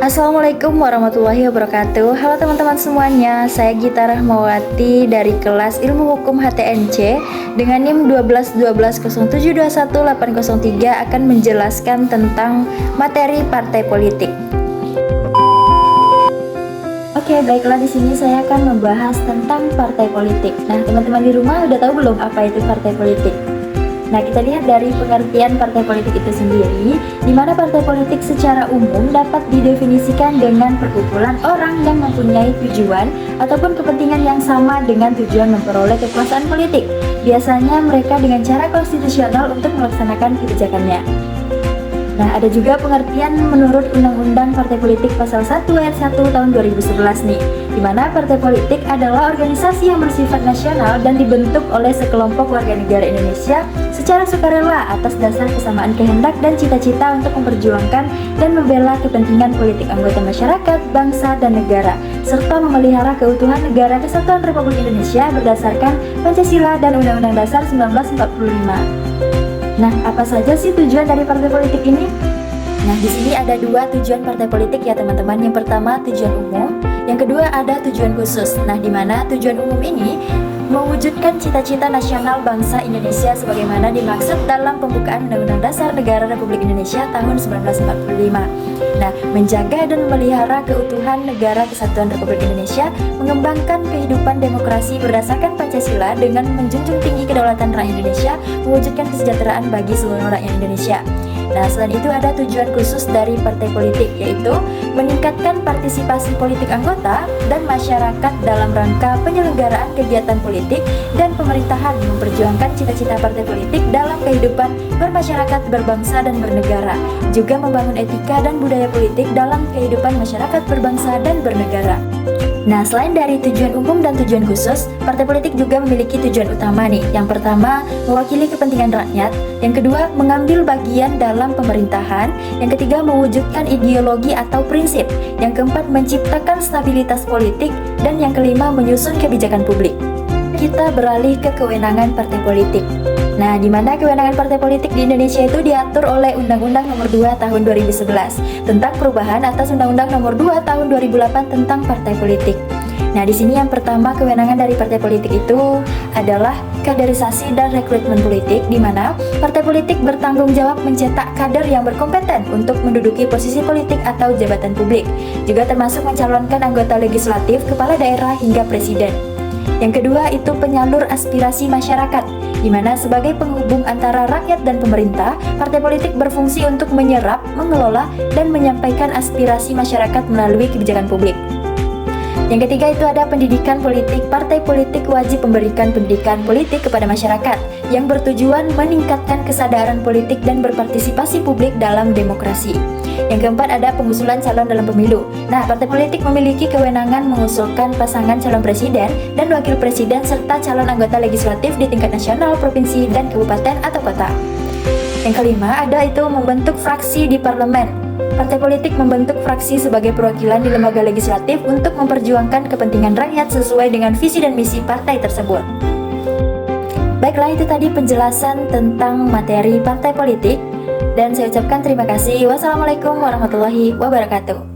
Assalamualaikum warahmatullahi wabarakatuh. Halo teman-teman semuanya, saya Gita Rahmawati dari kelas Ilmu Hukum HTNC dengan NIM 12170721803 akan menjelaskan tentang materi partai politik. Oke, baiklah, di sini saya akan membahas tentang partai politik. Nah, teman-teman di rumah udah tahu belum apa itu partai politik? Nah, kita lihat dari pengertian partai politik itu sendiri, di mana partai politik secara umum dapat didefinisikan dengan perkumpulan orang yang mempunyai tujuan ataupun kepentingan yang sama dengan tujuan memperoleh kekuasaan politik. Biasanya mereka dengan cara konstitusional untuk melaksanakan kebijakannya. Nah, ada juga pengertian menurut Undang-Undang Partai Politik Pasal 1 Ayat 1 Tahun 2011 nih, di mana partai politik adalah organisasi yang bersifat nasional dan dibentuk oleh sekelompok warga negara Indonesia secara sukarela atas dasar kesamaan kehendak dan cita-cita untuk memperjuangkan dan membela kepentingan politik anggota masyarakat, bangsa, dan negara, serta memelihara keutuhan negara kesatuan Republik Indonesia berdasarkan Pancasila dan Undang-Undang Dasar 1945. Nah, apa saja sih tujuan dari partai politik ini? Nah, di sini ada dua tujuan partai politik ya teman-teman. Yang pertama tujuan umum, yang kedua ada tujuan khusus. Nah, di mana tujuan umum ini mewujudkan cita-cita nasional bangsa Indonesia sebagaimana dimaksud dalam pembukaan Undang-Undang Dasar Negara Republik Indonesia tahun 1945. Nah, menjaga dan memelihara keutuhan negara kesatuan Republik Indonesia, mengembangkan kehidupan demokrasi berdasarkan Pancasila dengan menjunjung tinggi kedaulatan rakyat Indonesia, mewujudkan kesejahteraan bagi seluruh rakyat Indonesia. Nah, selain itu ada tujuan khusus dari partai politik, yaitu meningkatkan partisipasi politik anggota dan masyarakat dalam rangka penyelenggaraan kegiatan politik dan pemerintahan, memperjuangkan cita-cita partai politik dalam kehidupan bermasyarakat, berbangsa, dan bernegara, juga membangun etika dan budaya politik dalam kehidupan masyarakat, berbangsa, dan bernegara. Nah, selain dari tujuan umum dan tujuan khusus, partai politik juga memiliki tujuan utama nih. Yang pertama, mewakili kepentingan rakyat. Yang kedua, mengambil bagian dalam pemerintahan. Yang ketiga, mewujudkan ideologi atau prinsip. Yang keempat, menciptakan stabilitas politik. Dan yang kelima, menyusun kebijakan publik. Kita beralih ke kewenangan partai politik. Nah, di mana kewenangan partai politik di Indonesia itu diatur oleh Undang-Undang Nomor 2 Tahun 2011 tentang perubahan atas Undang-Undang Nomor 2 Tahun 2008 tentang partai politik. Nah, di sini yang pertama kewenangan dari partai politik itu adalah kaderisasi dan rekrutmen politik, di mana partai politik bertanggung jawab mencetak kader yang berkompeten untuk menduduki posisi politik atau jabatan publik, juga termasuk mencalonkan anggota legislatif, kepala daerah, hingga presiden. Yang kedua itu penyalur aspirasi masyarakat, di mana sebagai penghubung antara rakyat dan pemerintah, partai politik berfungsi untuk menyerap, mengelola, dan menyampaikan aspirasi masyarakat melalui kebijakan publik. Yang ketiga itu ada pendidikan politik. Partai politik wajib memberikan pendidikan politik kepada masyarakat yang bertujuan meningkatkan kesadaran politik dan berpartisipasi publik dalam demokrasi. Yang keempat ada pengusulan calon dalam pemilu. Nah, partai politik memiliki kewenangan mengusulkan pasangan calon presiden dan wakil presiden serta calon anggota legislatif di tingkat nasional, provinsi, dan kabupaten atau kota. Yang kelima ada itu membentuk fraksi di parlemen. Partai politik membentuk fraksi sebagai perwakilan di lembaga legislatif untuk memperjuangkan kepentingan rakyat sesuai dengan visi dan misi partai tersebut. Baiklah, itu tadi penjelasan tentang materi partai politik. Dan saya ucapkan terima kasih. Wassalamualaikum warahmatullahi wabarakatuh.